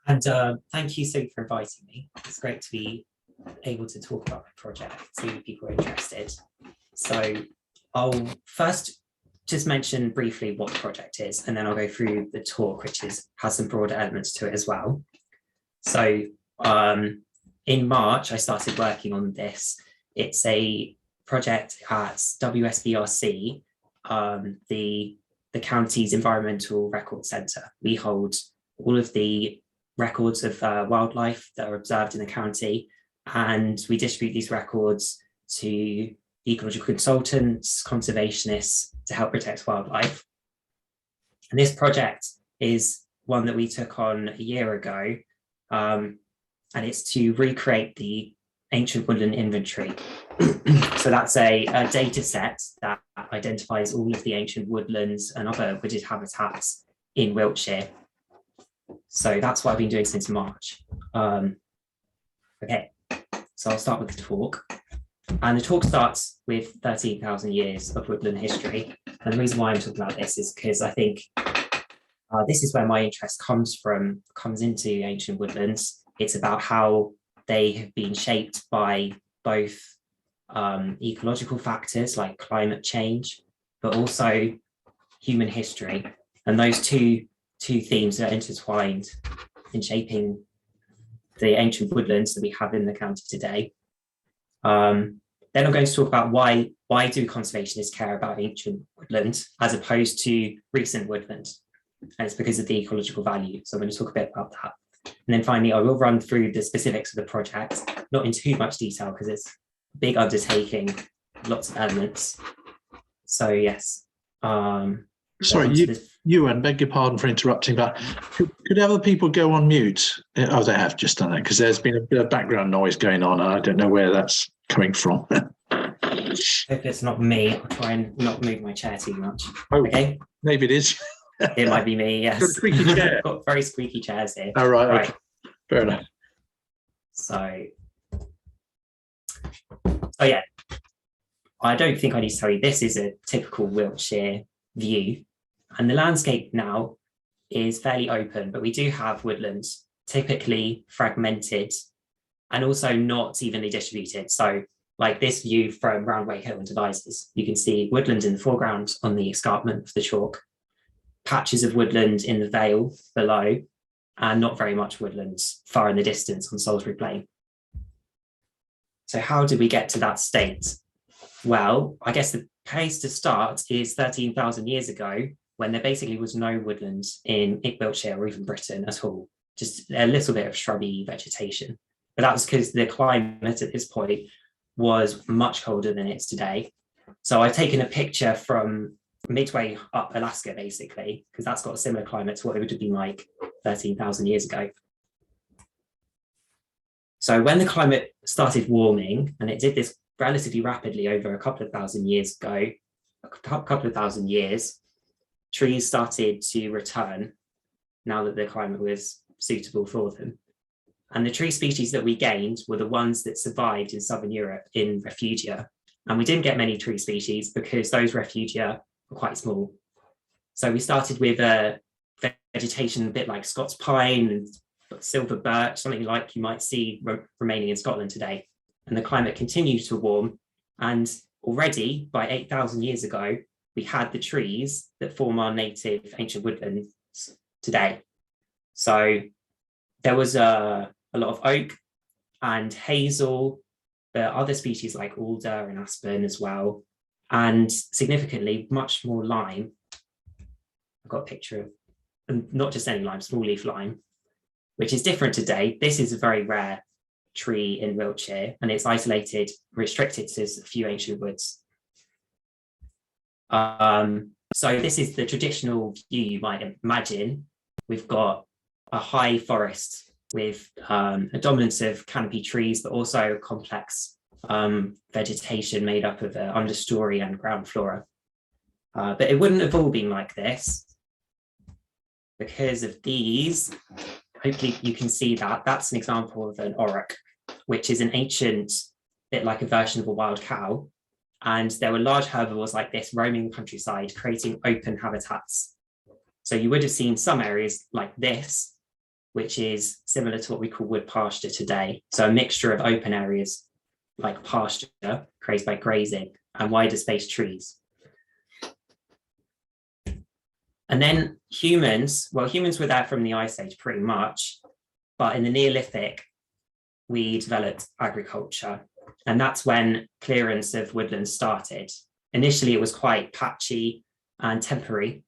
And thank you, Sophie, for inviting me. It's great to be able to talk about my project, see if people are interested. So I'll first just mention briefly what the project is, and then I'll go through the talk, which has some broader elements to it as well. So in March, I started working on this. It's a project at WSBRC, the county's Environmental Record Centre. We hold all of the records of wildlife that are observed in the county, and we distribute these records to ecological consultants, conservationists to help protect wildlife. And this project is one that we took on a year ago, and it's to recreate the ancient woodland inventory. So that's a data set that identifies all of the ancient woodlands and other wooded habitats in Wiltshire. So that's what I've been doing since March. Okay, so I'll start with the talk. And the talk starts with 13,000 years of woodland history. And the reason why I'm talking about this is because I think this is where my interest comes into ancient woodlands. It's about how they have been shaped by both ecological factors like climate change, but also human history. And those two themes are intertwined in shaping the ancient woodlands that we have in the county today. Then I'm going to talk about why do conservationists care about ancient woodland as opposed to recent woodland? And it's because of the ecological value. So I'm going to talk a bit about that. And then finally, I will run through the specifics of the project, not in too much detail because it's a big undertaking, lots of elements. So yes. Sorry, Euan, beg your pardon for interrupting, but could other people go on mute? Oh, they have just done that because there's been a bit of background noise going on and I don't know where that's coming from. If it's not me, I'll try and not move my chair too much. Oh, okay. Maybe it is. It might be me, yes. Got a squeaky chair. Got very squeaky chairs here. Oh, right. Okay. Fair enough. So yeah, I don't think I need to tell you, this is a typical Wiltshire view. And the landscape now is fairly open, but we do have woodlands, typically fragmented and also not evenly distributed. So like this view from Roundway Hill and Devizes, you can see woodland in the foreground on the escarpment of the chalk, patches of woodland in the vale below, and not very much woodlands far in the distance on Salisbury Plain. So how did we get to that state? Well, I guess the place to start is 13,000 years ago, when there basically was no woodland in Wiltshire or even Britain at all, just a little bit of shrubby vegetation. But that was because the climate at this point was much colder than it is today. So I've taken a picture from midway up Alaska, basically, because that's got a similar climate to what it would have been like 13,000 years ago. So when the climate started warming, and it did this relatively rapidly over a couple of thousand years ago, trees started to return now that the climate was suitable for them. And the tree species that we gained were the ones that survived in Southern Europe in refugia. And we didn't get many tree species because those refugia were quite small. So we started with a vegetation a bit like Scots pine and silver birch, something like you might see remaining in Scotland today. And the climate continued to warm. And already by 8,000 years ago, we had the trees that form our native ancient woodlands today. So there was a lot of oak and hazel, there are other species like alder and aspen as well, and significantly much more lime. I've got a picture of, and not just any lime, small leaf lime, which is different today. This is a very rare tree in Wiltshire, and it's isolated, restricted to a few ancient woods. So this is the traditional view you might imagine. We've got a high forest with a dominance of canopy trees, but also complex vegetation made up of understory and ground flora. But it wouldn't have all been like this because of these. Hopefully you can see that. That's an example of an auroch, which is an ancient, bit like a version of a wild cow. And there were large herbivores like this roaming the countryside, creating open habitats. So you would have seen some areas like this, which is similar to what we call wood pasture today. So a mixture of open areas like pasture created by grazing and wider spaced trees. And then humans were there from the Ice Age pretty much, but in the Neolithic, we developed agriculture. And that's when clearance of woodlands started. Initially, it was quite patchy and temporary,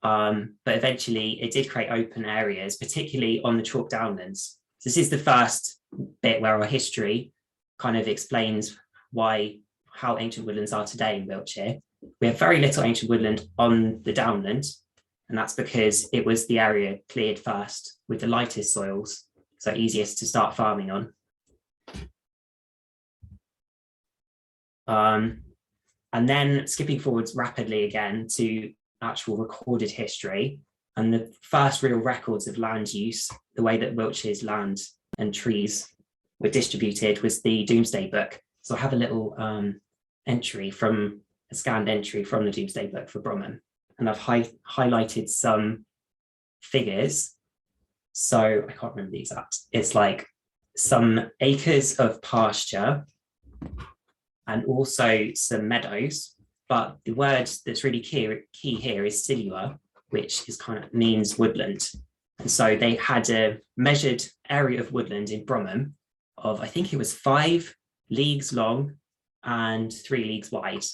but eventually it did create open areas, particularly on the chalk downlands. So this is the first bit where our history kind of explains how ancient woodlands are today in Wiltshire. We have very little ancient woodland on the downland, and that's because it was the area cleared first with the lightest soils, so easiest to start farming on. And then skipping forwards rapidly again to actual recorded history, and the first real records of land use, the way that Wiltshire's land and trees were distributed, was the Domesday Book. So I have a little a scanned entry from the Domesday Book for Bromham, and I've highlighted some figures. So I can't remember the exact. It's like some acres of pasture and also some meadows. But the word that's really key here is silua, which is means woodland. And so they had a measured area of woodland in Bromham of, I think it was 5 leagues long and 3 leagues wide.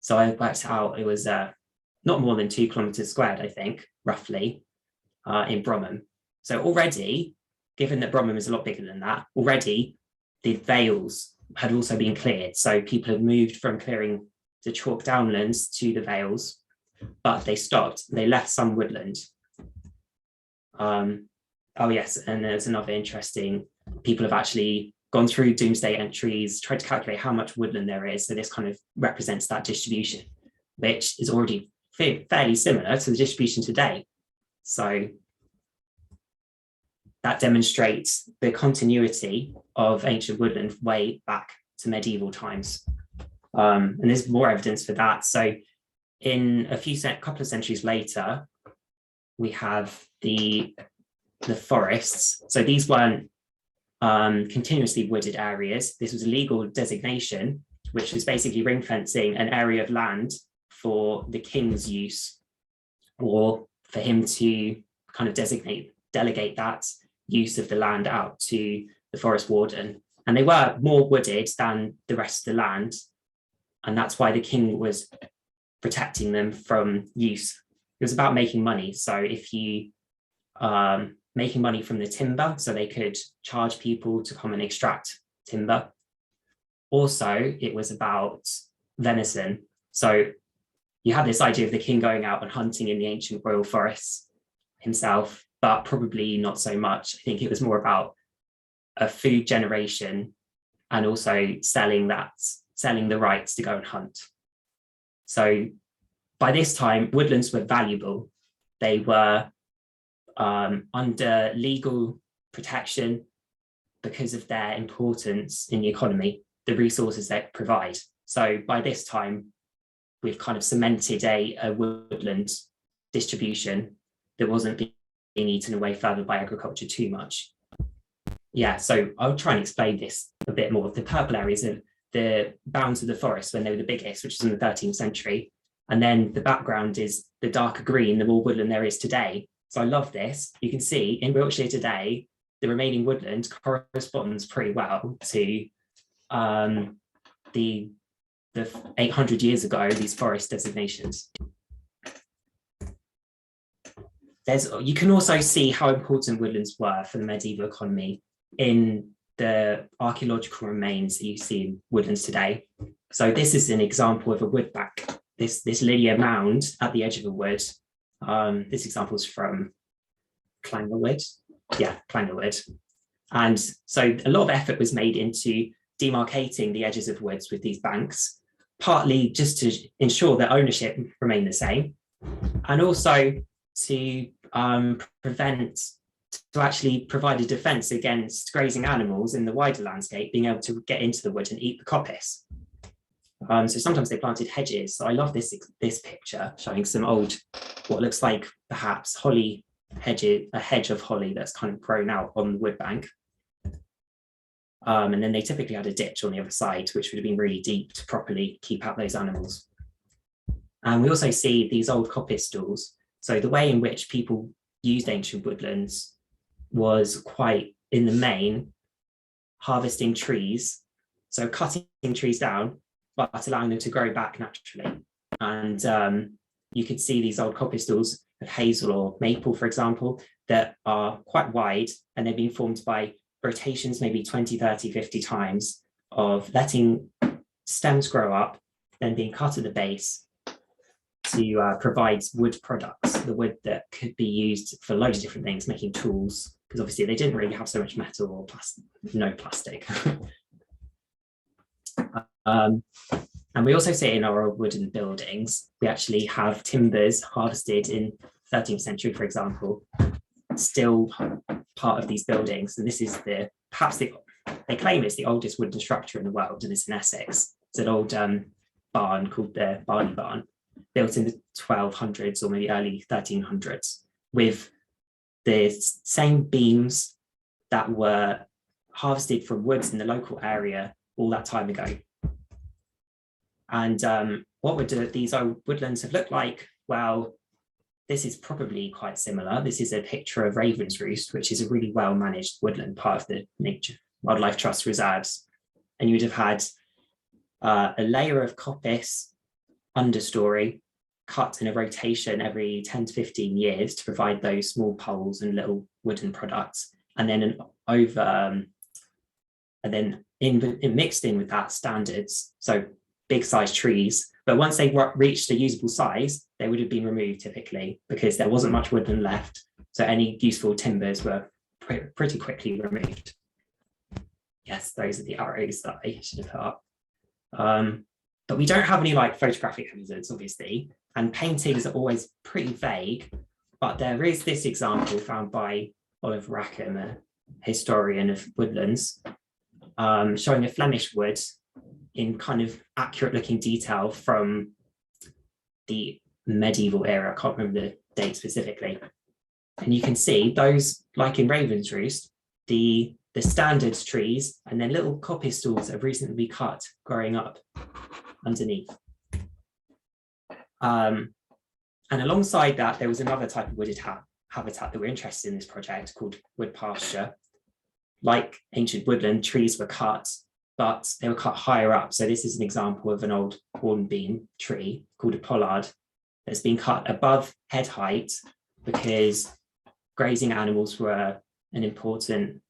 So I worked out it was not more than 2 kilometers squared, I think, roughly, in Bromham. So already, given that Bromham is a lot bigger than that, already the vales had also been cleared. So people had moved from clearing the chalk downlands to the vales, but they stopped. They left some woodland. Oh yes, and there's another interesting, people have actually gone through Domesday entries, tried to calculate how much woodland there is. So this kind of represents that distribution, which is already fairly similar to the distribution today. So that demonstrates the continuity of ancient woodland way back to medieval times. And there's more evidence for that. So in a couple of centuries later, we have the forests. So these weren't continuously wooded areas. This was a legal designation, which was basically ring fencing an area of land for the king's use, or for him to kind of delegate that use of the land out to the forest warden. And they were more wooded than the rest of the land. And that's why the king was protecting them from use. It was about making money. So if you making money from the timber, so they could charge people to come and extract timber. Also, it was about venison. So you had this idea of the king going out and hunting in the ancient royal forests himself, but probably not so much. I think it was more about a food generation and also selling the rights to go and hunt. So by this time, woodlands were valuable. They were under legal protection because of their importance in the economy, the resources they provide. So by this time, we've kind of cemented a woodland distribution that wasn't being eaten away further by agriculture too much. Yeah, so I'll try and explain this a bit more. The purple areas are the bounds of the forest when they were the biggest, which is in the 13th century. And then the background is the darker green, the more woodland there is today. So I love this. You can see in Wiltshire today, the remaining woodland corresponds pretty well to the 800 years ago, these forest designations. You can also see how important woodlands were for the medieval economy in the archaeological remains that you see in woodlands today. So this is an example of a woodback, this linear mound at the edge of a wood. This example is from Clangerwood. Yeah, Clangerwood. And so a lot of effort was made into demarcating the edges of woods with these banks, partly just to ensure that ownership remained the same, and also to actually provide a defense against grazing animals in the wider landscape being able to get into the wood and eat the coppice. So sometimes they planted hedges. So I love this picture showing some old, what looks like perhaps holly a hedge of holly that's kind of grown out on the wood bank. And then they typically had a ditch on the other side, which would have been really deep to properly keep out those animals. And we also see these old coppice stalls. So the way in which people used ancient woodlands was quite, in the main, harvesting trees. So cutting trees down, but allowing them to grow back naturally. And you could see these old coppice stalls of hazel or maple, for example, that are quite wide, and they've been formed by rotations, maybe 20, 30, 50 times of letting stems grow up, then being cut at the base to provide wood products, the wood that could be used for loads of different things, making tools, because obviously they didn't really have so much metal or plastic, no plastic. And we also see in our old wooden buildings, we actually have timbers harvested in 13th century, for example, still part of these buildings. And this is they claim it's the oldest wooden structure in the world, and it's in Essex. It's an old barn called the Barley Barn, built in the 1200s or maybe early 1300s, with the same beams that were harvested from woods in the local area all that time ago. And what would these old woodlands have looked like? Well, this is probably quite similar. This is a picture of Raven's Roost, which is a really well-managed woodland, part of the Nature Wildlife Trust reserves. And you would have had a layer of coppice understory cut in a rotation every 10 to 15 years to provide those small poles and little wooden products. And then mixed in with that standards, so big size trees. But once they reached a usable size, they would have been removed typically, because there wasn't much woodland left. So any useful timbers were pretty quickly removed. Yes, those are the arrows that I should have put up. But we don't have any photographic evidence, obviously, and paintings are always pretty vague. But there is this example found by Oliver Rackham, a historian of woodlands, showing a Flemish wood in kind of accurate looking detail from the medieval era. I can't remember the date specifically. And you can see those, like in Raven's Roost, the standards trees and then little coppice stalls that have recently been cut growing up underneath. And alongside that, there was another type of wooded habitat that we're interested in this project called wood pasture. Like ancient woodland, trees were cut, but they were cut higher up. So this is an example of an old hornbeam tree called a pollard that's been cut above head height, because grazing animals were an important,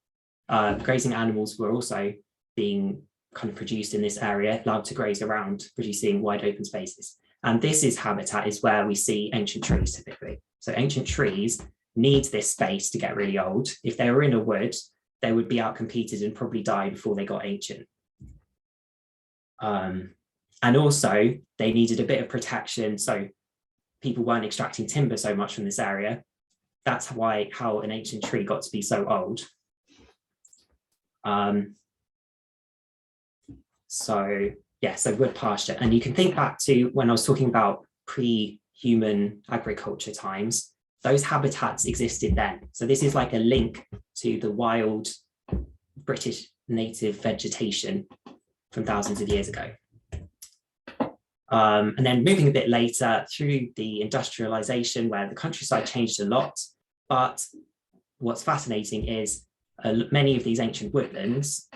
grazing animals were also being kind of produced in this area, allowed to graze around, producing wide open spaces. And this is habitat is where we see ancient trees typically. So ancient trees need this space to get really old. If they were in a wood, they would be outcompeted and probably die before they got ancient. And also they needed a bit of protection, so people weren't extracting timber so much from this area. That's how an ancient tree got to be so old. So wood pasture. And you can think back to when I was talking about pre-human agriculture times, those habitats existed then. So this is like a link to the wild British native vegetation from thousands of years ago. And then moving a bit later through the industrialization, where the countryside changed a lot. But what's fascinating is many of these ancient woodlands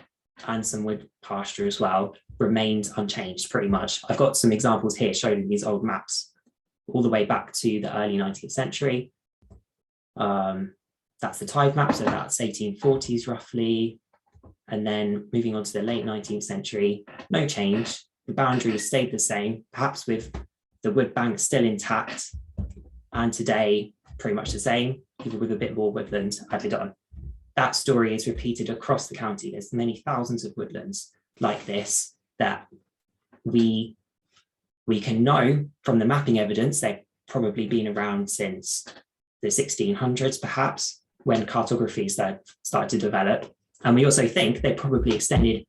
and some wood pasture as well remained unchanged pretty much. I've got some examples here showing these old maps all the way back to the early 19th century. That's the tithe map, so that's 1840s roughly. And then moving on to the late 19th century, no change. The boundaries stayed the same, perhaps with the wood bank still intact. And today, pretty much the same, even with a bit more woodland added on. That story is repeated across the county. There's many thousands of woodlands like this that we can know from the mapping evidence they've probably been around since the 1600s, perhaps, when cartography started to develop. And we also think they probably extended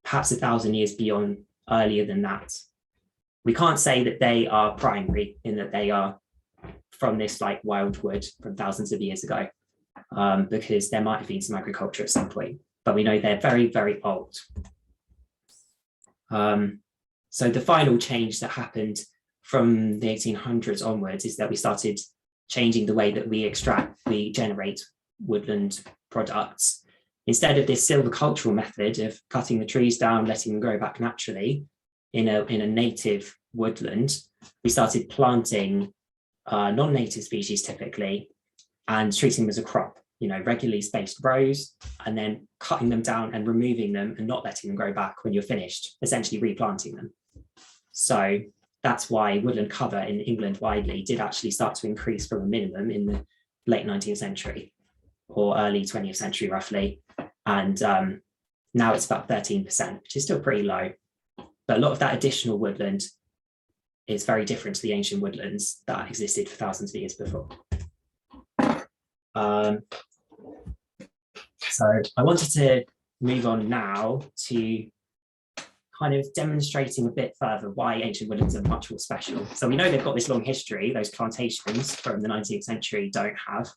perhaps 1,000 years beyond, earlier than that. We can't say that they are primary in that they are from this like wildwood from thousands of years ago, because there might have been some agriculture at some point, but we know they're very, very old. So the final change that happened from the 1800s onwards is that we started changing the way that we generate woodland products. Instead of this silvicultural method of cutting the trees down, letting them grow back naturally in a native woodland, we started planting non-native species typically and treating them as a crop, regularly spaced rows, and then cutting them down and removing them and not letting them grow back when you're finished, essentially replanting them. So that's why woodland cover in England widely did actually start to increase from a minimum in the late 19th century or early 20th century roughly. And now it's about 13%, which is still pretty low. But a lot of that additional woodland is very different to the ancient woodlands that existed for thousands of years before. So I wanted to move on now to kind of demonstrating a bit further why ancient woodlands are much more special. So we know they've got this long history, those plantations from the 19th century don't have,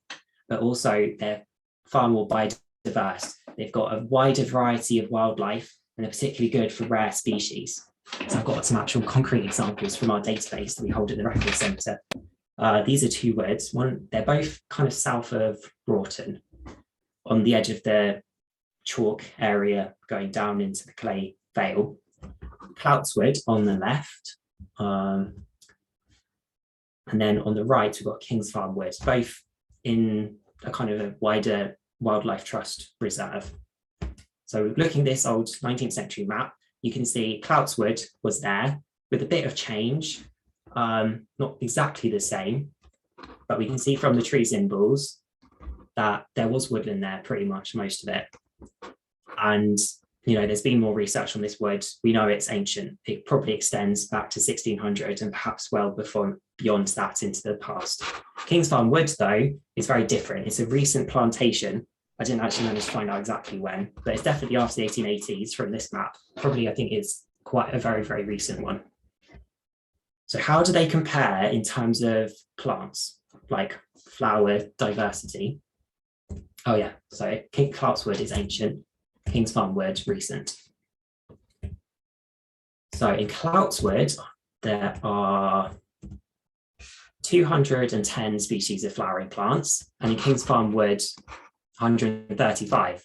but also they're far more biodiverse. They've got a wider variety of wildlife and they're particularly good for rare species. So I've got some actual concrete examples from our database that we hold at the Record Centre. These are two woods. They're both kind of south of Broughton, on the edge of the chalk area going down into the clay vale. Cloutswood on the left, and then on the right we've got King's Farm Wood, both in a kind of a wider wildlife trust reserve. So looking at this old 19th century map, you can see Cloutswood was there with a bit of change, not exactly the same, but we can see from the tree symbols that there was woodland there, pretty much most of it. And there's been more research on this wood. We know it's ancient. It probably extends back to 1600 and perhaps well beyond that into the past. King's Farm Wood, though, is very different. It's a recent plantation. I didn't actually manage to find out exactly when, but it's definitely after the 1880s from this map. Probably, I think, is quite a very, very recent one. So how do they compare in terms of plants, like flower diversity? Oh yeah, so Cloutswood is ancient. King's Farm Wood, recent. So in Cloutswood, there are 210 species of flowering plants, and in King's Farm Wood, 135.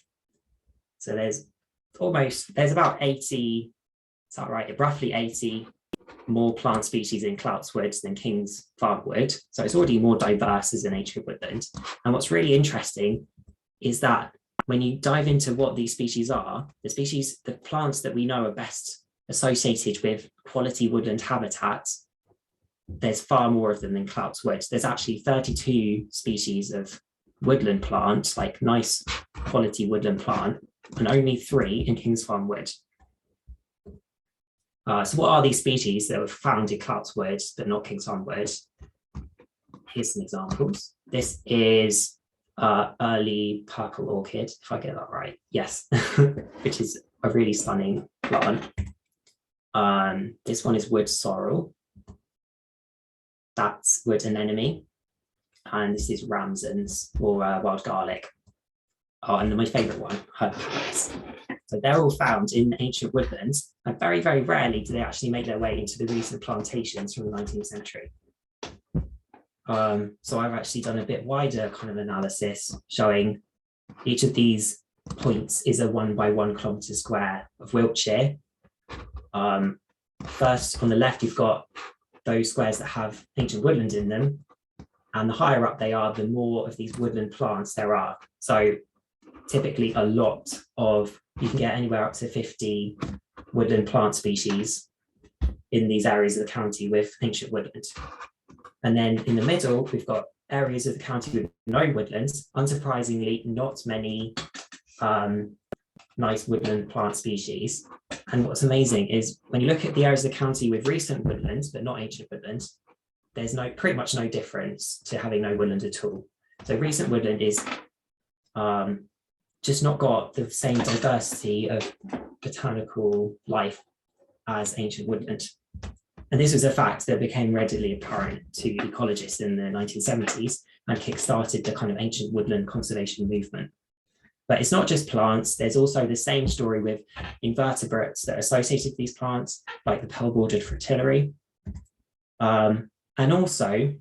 So there's about 80, is that right? Roughly 80 more plant species in Cloutswood than King's Farm Wood. So it's already more diverse as an ancient woodland. And what's really interesting is that when you dive into what these species are, the plants that we know are best associated with quality woodland habitats, there's far more of them than Cloutswood. There's actually 32 species of woodland plants, like nice quality woodland plant, and only 3 in King's Farm Wood. So what are these species that were found in Cloutswood but not King's Farm Wood? Here's some examples. This is early purple orchid, if I get that right. Yes, which is a really stunning plant. This one is wood sorrel. That's wood anemone. And this is ramsons, or wild garlic. Oh, and my favourite one, herbs. So they're all found in ancient woodlands, and very, very rarely do they actually make their way into the recent plantations from the 19th century. So I've actually done a bit wider kind of analysis showing each of these points is a 1 by 1 kilometre square of Wiltshire. First on the left, you've got those squares that have ancient woodland in them. And the higher up they are, the more of these woodland plants there are. So typically you can get anywhere up to 50 woodland plant species in these areas of the county with ancient woodland. And then in the middle, we've got areas of the county with no woodlands. Unsurprisingly, not many nice woodland plant species. And what's amazing is when you look at the areas of the county with recent woodlands, but not ancient woodlands, there's pretty much no difference to having no woodland at all. So recent woodland is just not got the same diversity of botanical life as ancient woodland. And this was a fact that became readily apparent to ecologists in the 1970s and kick-started the kind of ancient woodland conservation movement. But it's not just plants, there's also the same story with invertebrates that are associated with these plants, like the pale-bordered fritillary. And also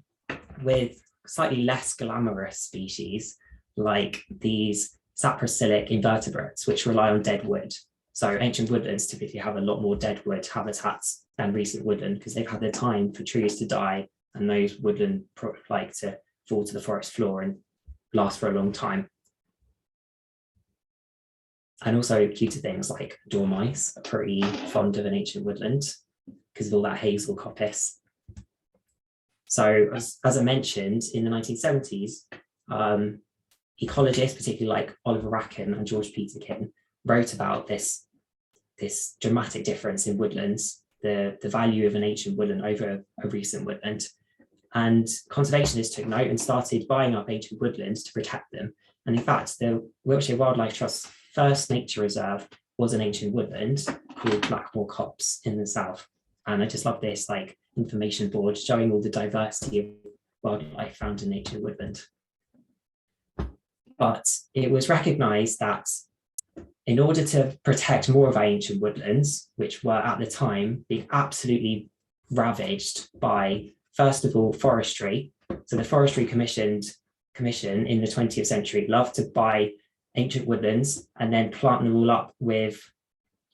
with slightly less glamorous species, like these saprophilic invertebrates, which rely on dead wood. So ancient woodlands typically have a lot more dead wood habitats than recent woodland because they've had the time for trees to die, and those woodland like to fall to the forest floor and last for a long time. And also cuter things like dormice are pretty fond of an ancient woodland because of all that hazel coppice. So as I mentioned, in the 1970s, ecologists, particularly like Oliver Rackham and George Peterkin, wrote about this dramatic difference in woodlands, the value of an ancient woodland over a recent woodland. And conservationists took note and started buying up ancient woodlands to protect them. And in fact, the Wiltshire Wildlife Trust's first nature reserve was an ancient woodland called Blackmore Copse in the south. And I just love this like information board showing all the diversity of wildlife found in ancient woodland. But it was recognized that in order to protect more of our ancient woodlands, which were at the time being absolutely ravaged by, first of all, forestry. So the Forestry Commission in the 20th century loved to buy ancient woodlands and then plant them all up with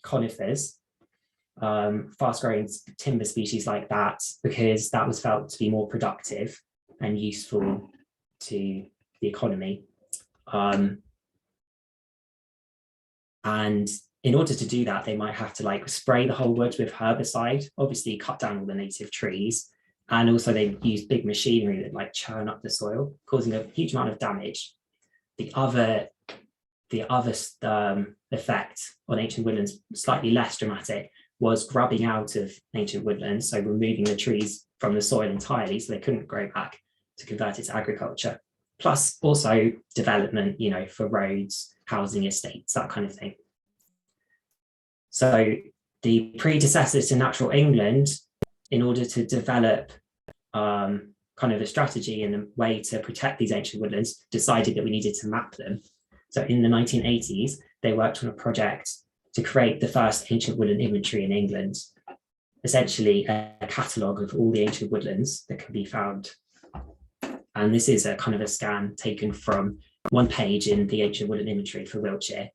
conifers, fast-growing timber species like that, because that was felt to be more productive and useful to the economy. And in order to do that, they might have to like spray the whole woods with herbicide, obviously cut down all the native trees. And also they use big machinery that like churn up the soil, causing a huge amount of damage. The other effect on ancient woodlands, slightly less dramatic, was grubbing out of ancient woodlands, so removing the trees from the soil entirely so they couldn't grow back, to convert it to agriculture. Plus also development, you know, for roads, housing estates, that kind of thing. So the predecessors to Natural England, in order to develop kind of a strategy and a way to protect these ancient woodlands, decided that we needed to map them. So in the 1980s, they worked on a project to create the first ancient woodland inventory in England, essentially a catalogue of all the ancient woodlands that can be found. And this is a kind of a scan taken from one page in the ancient woodland inventory for Wiltshire.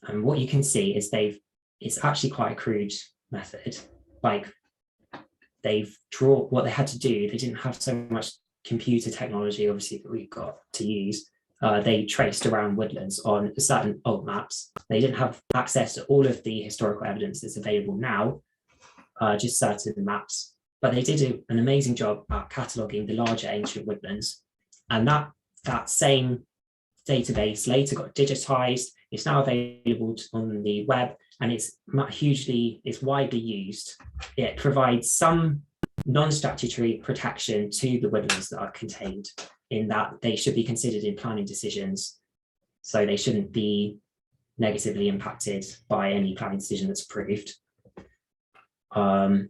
And what you can see is it's actually quite a crude method. Like they've drawn what they had to do. They didn't have so much computer technology, obviously, that we've got to use. They traced around woodlands on certain old maps. They didn't have access to all of the historical evidence that's available now, just certain maps. But they did an amazing job at cataloguing the larger ancient woodlands. And that same database later got digitized. It's now available on the web, and it's widely used. It provides some non-statutory protection to the woodlands that are contained, in that they should be considered in planning decisions. So they shouldn't be negatively impacted by any planning decision that's approved. But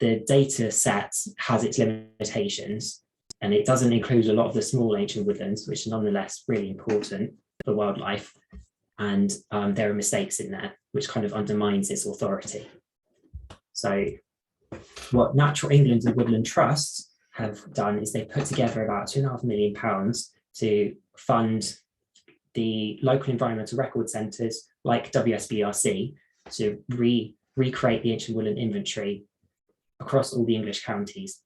the data set has its limitations, and it doesn't include a lot of the small ancient woodlands, which are nonetheless really important for wildlife. And there are mistakes in there, which kind of undermines its authority. So what Natural England and Woodland Trust have done is they put together about £2.5 million to fund the local environmental record centres like WSBRC to recreate the ancient woodland inventory across all the English counties.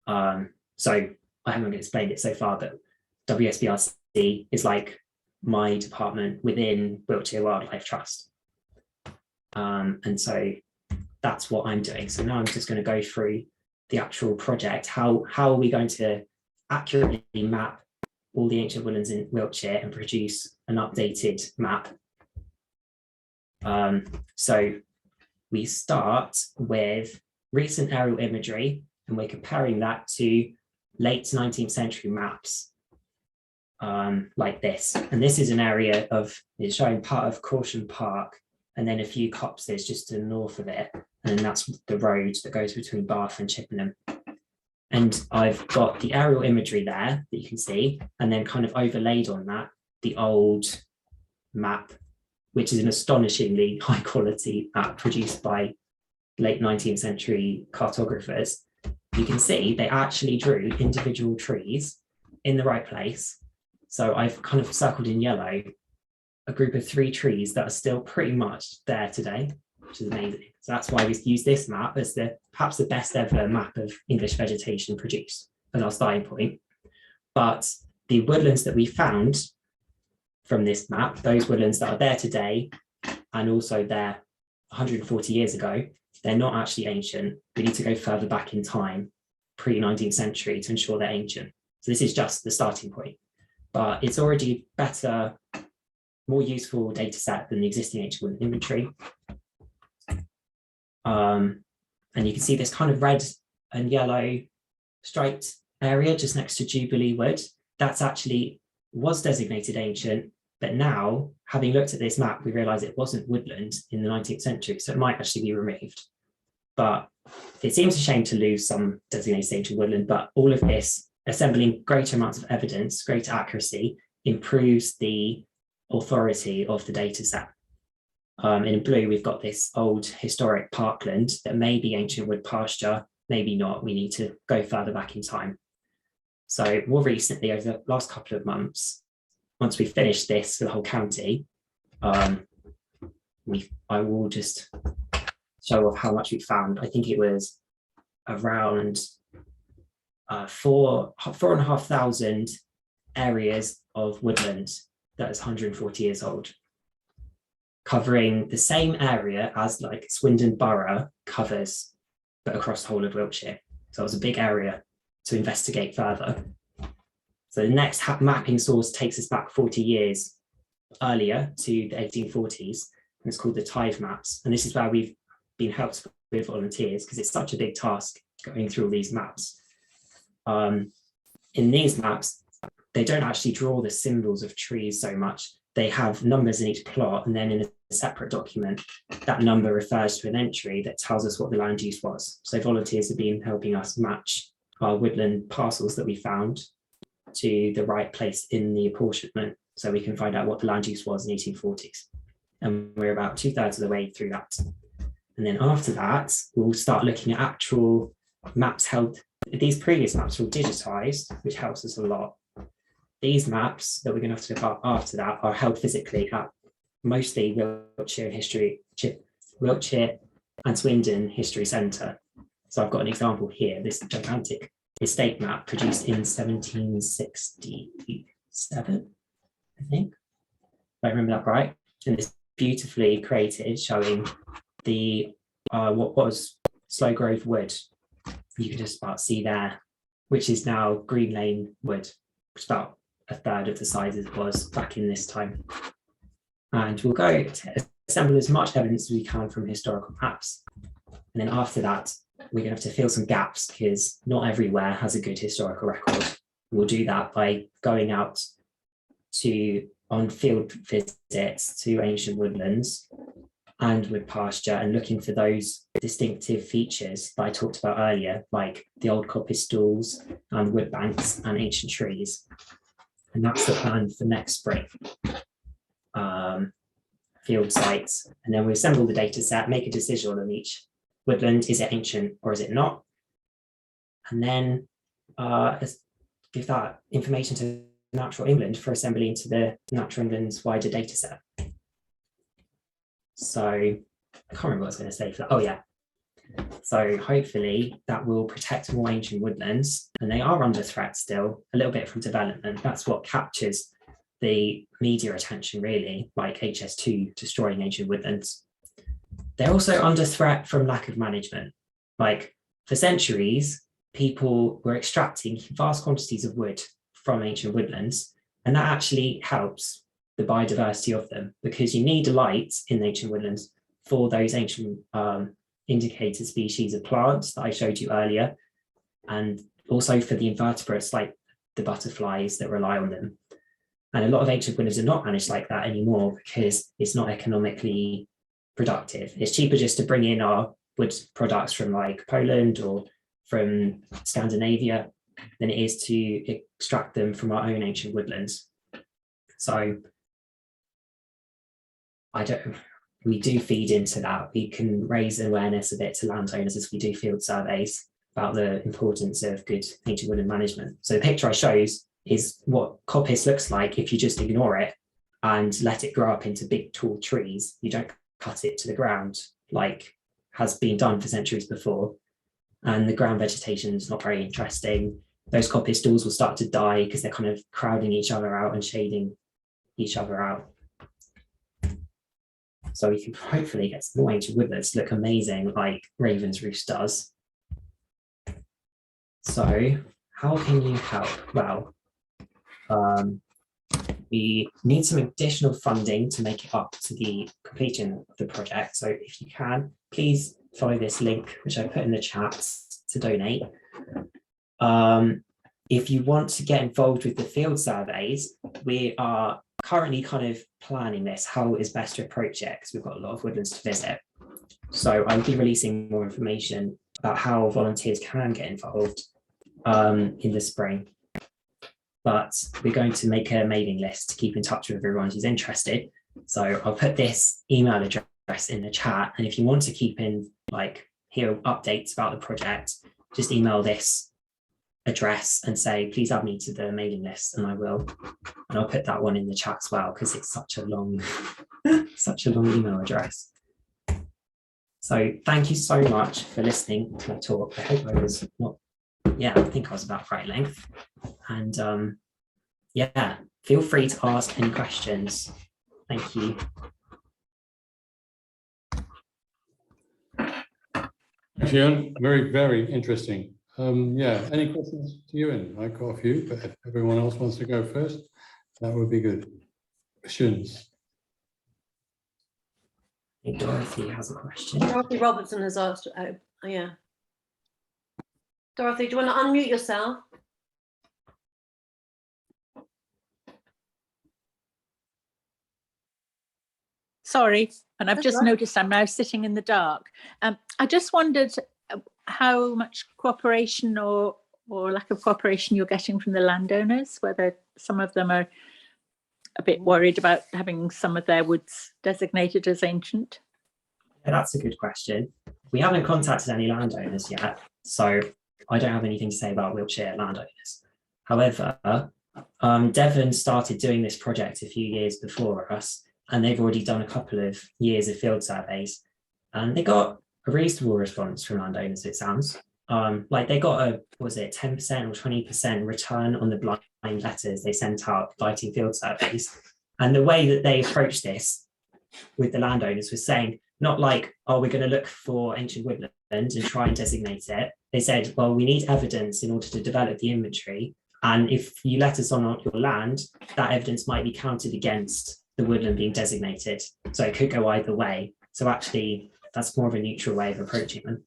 So I haven't explained it so far, but WSBRC is like my department within Wiltshire Wildlife Trust. And so that's what I'm doing. So now I'm just going to go through the actual project. How are we going to accurately map all the ancient woodlands in Wiltshire and produce an updated map? So we start with recent aerial imagery, and we're comparing that to late 19th century maps like this. And this is an area it's showing part of Caution Park and then a few copses just to the north of it. and that's the road that goes between Bath and Chippenham. And I've got the aerial imagery there that you can see, and then kind of overlaid on that, the old map, which is an astonishingly high quality map produced by late 19th century cartographers. You can see they actually drew individual trees in the right place. So I've kind of circled in yellow a group of 3 trees that are still pretty much there today, which is amazing. So that's why we use this map as perhaps the best ever map of English vegetation produced as our starting point. But the woodlands that we found from this map, those woodlands that are there today and also there 140 years ago, they're not actually ancient. We need to go further back in time, pre-19th century, to ensure they're ancient. So this is just the starting point, but it's already better, more useful data set than the existing ancient woodland inventory. And you can see this kind of red and yellow striped area just next to Jubilee Wood. That's actually was designated ancient, but now, having looked at this map, we realize it wasn't woodland in the 19th century, so it might actually be removed. But it seems a shame to lose some designated ancient woodland, but all of this, assembling greater amounts of evidence, greater accuracy, improves the authority of the data set. In blue, we've got this old historic parkland that may be ancient wood pasture, maybe not. We need to go further back in time. So more recently, over the last couple of months, once we finish this for the whole county, I will just show off how much we found. I think it was around 4,500 areas of woodland that is 140 years old, covering the same area as like Swindon Borough covers, but across the whole of Wiltshire. So it was a big area to investigate further. So the next mapping source takes us back 40 years earlier to the 1840s, and it's called the tithe maps. And this is where we've been helped with volunteers because it's such a big task going through all these maps. In these maps, they don't actually draw the symbols of trees so much. They have numbers in each plot, and then in a separate document, that number refers to an entry that tells us what the land use was. So volunteers have been helping us match our woodland parcels that we found to the right place in the apportionment, so we can find out what the land use was in the 1840s. And we're about 2/3 of the way through that. And then after that, we'll start looking at actual maps held. These previous maps were digitized, which helps us a lot. These maps that we're going to have to look at after that are held physically at mostly Wiltshire and Swindon History Centre. So I've got an example here, this gigantic estate map produced in 1767, I think, if I remember that right. And it's beautifully created, showing the what was Slow Grove Wood. You can just about see there, which is now Green Lane Wood, which is about 1/3 of the size as it was back in this time. And we'll go to assemble as much evidence as we can from historical maps. And then after that, we're going to have to fill some gaps because not everywhere has a good historical record. We'll do that by going out on field visits to ancient woodlands and wood pasture and looking for those distinctive features that I talked about earlier, like the old coppice stalls and wood banks and ancient trees. And that's the plan for next spring. Field sites, and then we assemble the data set, make a decision on each woodland. Is it ancient or is it not? And then give that information to Natural England for assembly into the Natural England's wider data set. So I can't remember what I was going to say for that. Oh yeah. So hopefully that will protect more ancient woodlands, and they are under threat still a little bit from development. That's what captures the media attention, really, like HS2 destroying ancient woodlands. They're also under threat from lack of management. Like for centuries, people were extracting vast quantities of wood from ancient woodlands, and that actually helps the biodiversity of them because you need light in ancient woodlands for those ancient indicator species of plants that I showed you earlier, and also for the invertebrates like the butterflies that rely on them. And a lot of ancient woodlands are not managed like that anymore because it's not economically productive. It's cheaper just to bring in our wood products from like Poland or from Scandinavia than it is to extract them from our own ancient woodlands. So we do feed into that. We can raise awareness a bit to landowners as we do field surveys about the importance of good ancient woodland management. So the picture I shows is what coppice looks like if you just ignore it and let it grow up into big tall trees. You don't cut it to the ground like has been done for centuries before. And the ground vegetation is not very interesting. Those coppice stalls will start to die because they're kind of crowding each other out and shading each other out. So we can hopefully get some more ancient woodlands look amazing like Raven's Roost does. So how can you help? Well, we need some additional funding to make it up to the completion of the project. So if you can, please follow this link, which I put in the chat to donate. If you want to get involved with the field surveys, we are currently kind of planning this, how is best to approach it, because we've got a lot of woodlands to visit. So I'll be releasing more information about how volunteers can get involved in the spring. But we're going to make a mailing list to keep in touch with everyone who's interested. So I'll put this email address in the chat. And if you want to keep in, like, hear updates about the project, just email this address and say, please add me to the mailing list, and I will. And I'll put that one in the chat as well, because it's such a long, such a long email address. So thank you so much for listening to my talk. I hope I was not, yeah, I think I was about right length. And yeah, feel free to ask any questions. Thank you. Thanks, Euan. Very, very interesting. Yeah, any questions to Euan? I got a few, but if everyone else wants to go first, that would be good. Questions? I think Dorothy has a question. Dorothy Robertson has asked, oh yeah. Dorothy, do you want to unmute yourself? Sorry, and I've That's just right. noticed I'm now sitting in the dark. I just wondered how much cooperation or lack of cooperation you're getting from the landowners, whether some of them are a bit worried about having some of their woods designated as ancient. Yeah, that's a good question. We haven't contacted any landowners yet, so I don't have anything to say about Wiltshire landowners. However, Devon started doing this project a few years before us, and they've already done a couple of years of field surveys, and they got a reasonable response from landowners, it sounds. Like they got a, was it 10% or 20% return on the blind letters they sent out inviting field surveys. And the way that they approached this with the landowners was saying, not like, oh, we're going to look for ancient woodland and try and designate it. They said, well, we need evidence in order to develop the inventory. And if you let us on your land, that evidence might be counted against the woodland being designated. So it could go either way. So actually, that's more of a neutral way of approaching them.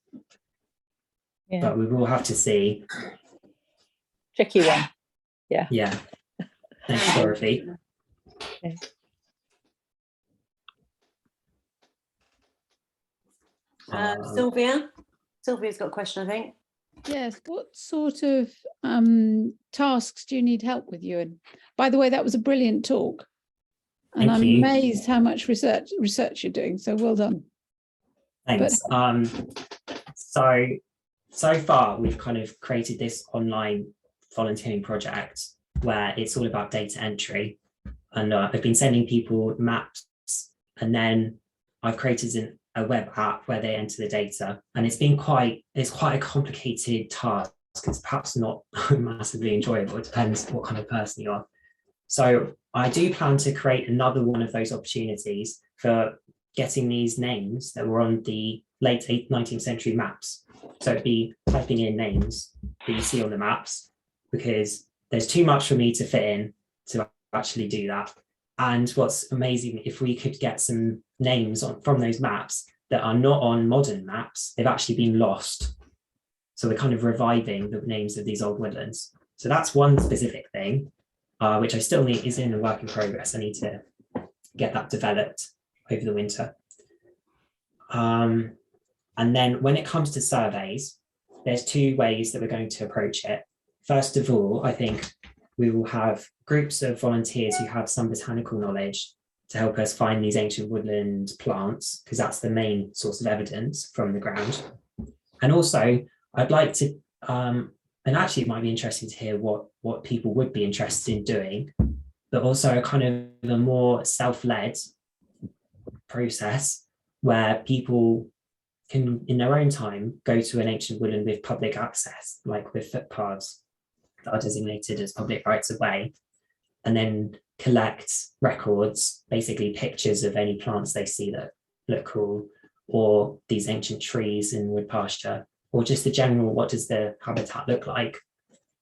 Yeah. But we will have to see. Tricky one. Yeah. Yeah. Thanks, Dorothy. Okay. Sylvia's got a question, I think. Yes, what sort of tasks do you need help with, Euan? By the way, that was a brilliant talk. And Thank I'm you. amazed how much research you're doing. So well done. Thanks. So far, we've kind of created this online volunteering project where it's all about data entry. And I've been sending people maps, and then I've created a web app where they enter the data. And it's quite a complicated task. It's perhaps not massively enjoyable. It depends what kind of person you are. So I do plan to create another one of those opportunities for getting these names that were on the late 19th century maps. So it'd be typing in names that you see on the maps, because there's too much for me to fit in to actually do that. And what's amazing, if we could get some names from those maps that are not on modern maps, they've actually been lost. So we're kind of reviving the names of these old woodlands. So that's one specific thing, which I still need, is in a work in progress. I need to get that developed over the winter. And then when it comes to surveys, there's two ways that we're going to approach it. First of all, I think we will have groups of volunteers who have some botanical knowledge to help us find these ancient woodland plants, because that's the main source of evidence from the ground. And also, I'd like to, and actually it might be interesting to hear what people would be interested in doing, but also a kind of a more self-led process where people can, in their own time, go to an ancient woodland with public access, like with footpaths that are designated as public rights of way, and then collect records, basically pictures of any plants they see that look cool, or these ancient trees in wood pasture, or just the general, what does the habitat look like,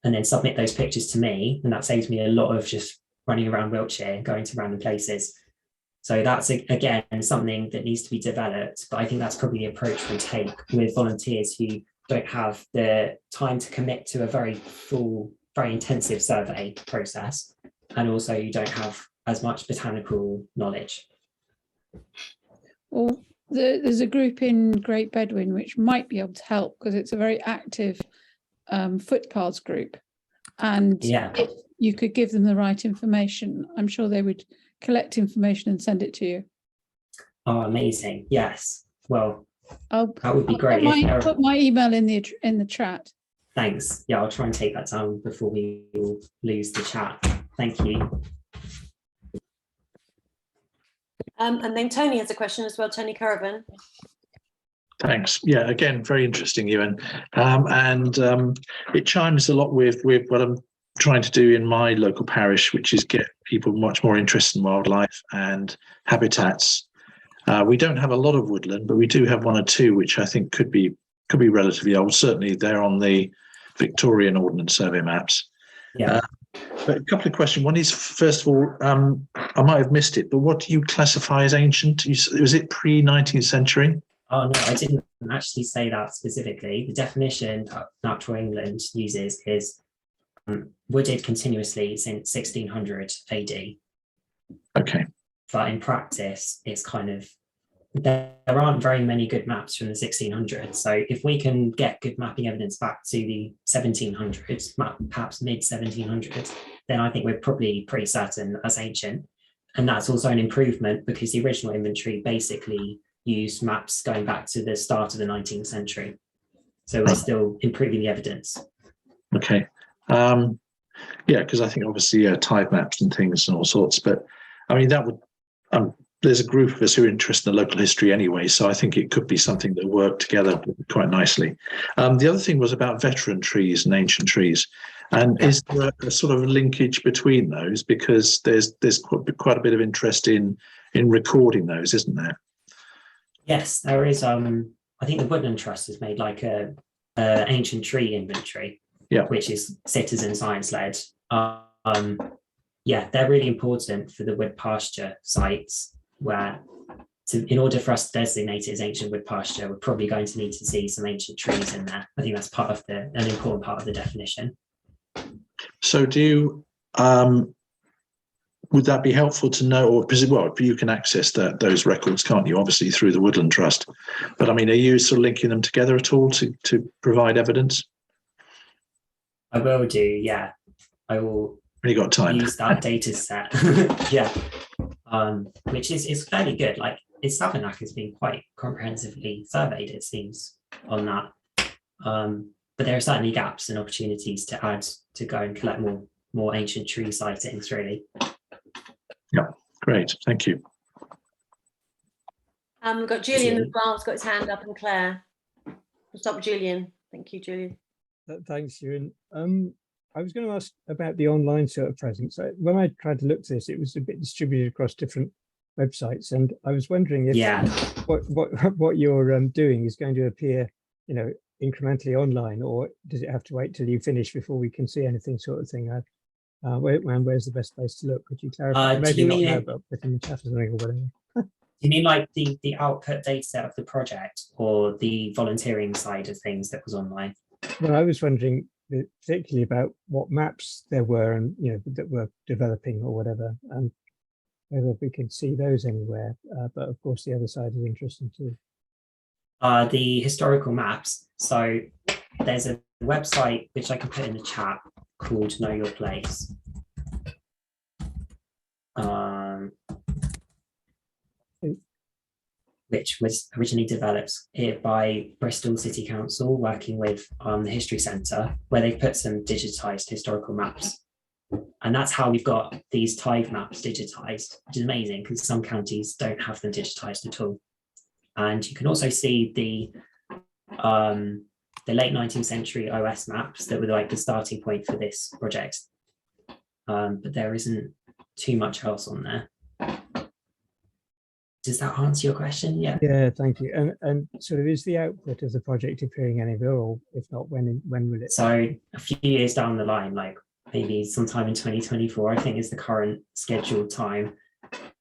and then submit those pictures to me. And that saves me a lot of just running around Wiltshire, going to random places. So that's, again, something that needs to be developed, but I think that's probably the approach we take with volunteers who don't have the time to commit to a very full, very intensive survey process, and also you don't have as much botanical knowledge. Well, there's a group in Great Bedouin which might be able to help, because it's a very active footpaths group. And Yeah. if you could give them the right information, I'm sure they would collect information and send it to you. Oh, amazing. Yes. Well, That would be great. Put my email in the chat. Thanks. Yeah, I'll try and take that down before we all lose the chat. Thank you. And then Tony has a question as well, Tony Caravan. Thanks. Yeah, again, very interesting, Euan. It chimes a lot with what I'm trying to do in my local parish, which is get people much more interested in wildlife and habitats. We don't have a lot of woodland, but we do have one or two, which I think could be relatively old. Certainly, they're on the Victorian Ordnance Survey maps. Yeah. But a couple of questions. One is, first of all, I might have missed it, but what do you classify as ancient? Was it pre-19th century? Oh, no, I didn't actually say that specifically. The definition that Natural England uses is wooded continuously since 1600 AD. Okay. But in practice, it's kind of, there aren't very many good maps from the 1600s. So if we can get good mapping evidence back to the 1700s, perhaps mid 1700s, then I think we're probably pretty certain that's ancient. And that's also an improvement, because the original inventory basically used maps going back to the start of the 19th century. So we're still improving the evidence. Okay. Yeah, because I think obviously tithe maps and things and all sorts, but I mean, that would, there's a group of us who are interested in local history anyway, so I think it could be something that worked together quite nicely. The other thing was about veteran trees and ancient trees. And is there a sort of linkage between those? Because there's quite a bit of interest in recording those, isn't there? Yes, there is. I think the Woodland Trust has made like a ancient tree inventory, which is citizen science led. Yeah, they're really important for the wood pasture sites, where in order for us to designate it as ancient wood pasture, we're probably going to need to see some ancient trees in there. I think that's part of an important part of the definition. So do you, would that be helpful to know, or well, you can access those records, can't you, obviously through the Woodland Trust, but I mean, are you sort of linking them together at all to provide evidence? I will do, yeah. I will you got time. Use that data set. Yeah. Which is fairly good. Like, Savernake has been quite comprehensively surveyed, it seems, on that. But there are certainly gaps and opportunities to add, to go and collect more ancient tree sightings, really. Yeah, great, thank you. We've got Julian as well, has got his hand up, and Claire. We'll stop with Julian. Thank you, Julian. Thanks, Euan. I was going to ask about the online sort of presence. When I tried to look at this, it was a bit distributed across different websites, and I was wondering if what you're doing is going to appear, incrementally online, or does it have to wait till you finish before we can see anything, sort of thing? Where's the best place to look? Could you clarify? Maybe not now, but put in the chat or something, or whatever. Do you mean like the output data set of the project, or the volunteering side of things that was online? Well, I was wondering particularly about what maps there were, and that were developing or whatever, and whether we could see those anywhere. But of course, the other side is interesting too. The historical maps. So there's a website which I can put in the chat called Know Your Place. Which was originally developed here by Bristol City Council, working with the History Centre, where they put some digitised historical maps. And that's how we've got these tithe maps digitised, which is amazing because some counties don't have them digitised at all. And you can also see the late 19th century OS maps that were like the starting point for this project. But there isn't too much else on there. Does that answer your question? Yeah. Yeah, thank you. And sort of, is the output of the project appearing anywhere, or if not, when will it? So a few years down the line, like maybe sometime in 2024, I think is the current scheduled time,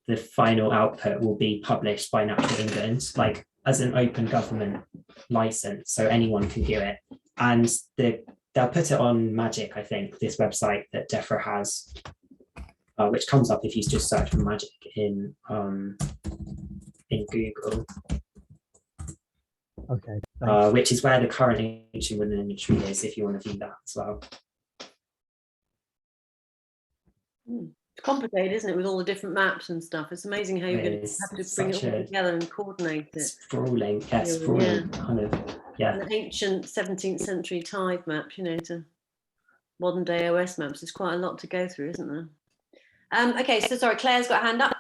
the final output will be published by Natural England, like as an open government license, so anyone can view it. And they'll put it on Magic, I think, this website that DEFRA has, which comes up if you just search for Magic in Google. Okay. Which is where the current ancient woodland imagery is, if you want to view that as well. It's complicated, isn't it, with all the different maps and stuff? It's amazing how you're going to have to bring it all together and coordinate it. Sprawling, yeah, sprawling, kind of, yeah. And the ancient 17th century tithe maps, you know, to modern day OS maps. There's quite a lot to go through, isn't there? Okay, so sorry, Claire's got a hand up.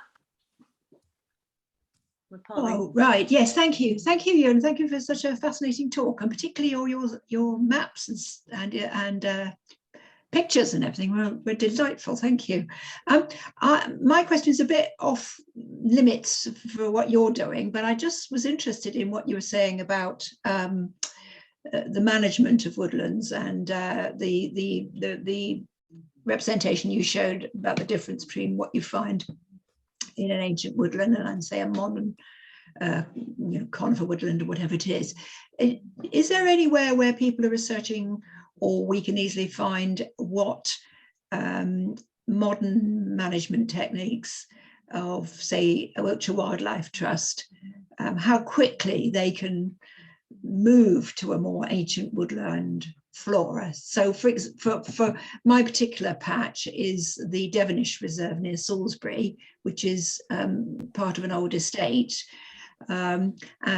Oh, right. Yes, thank you. Thank you, Euan. Thank you for such a fascinating talk, and particularly all your maps and pictures and everything were delightful. Thank you. My question is a bit off limits for what you're doing, but I just was interested in what you were saying about the management of woodlands and the representation you showed about the difference between what you find in an ancient woodland and say a modern conifer woodland or whatever it is. Is there anywhere where people are researching, or we can easily find what modern management techniques of, say, a Wiltshire Wildlife Trust, how quickly they can move to a more ancient woodland flora? So for my particular patch is the Devonish Reserve near Salisbury, which is part of an old estate. You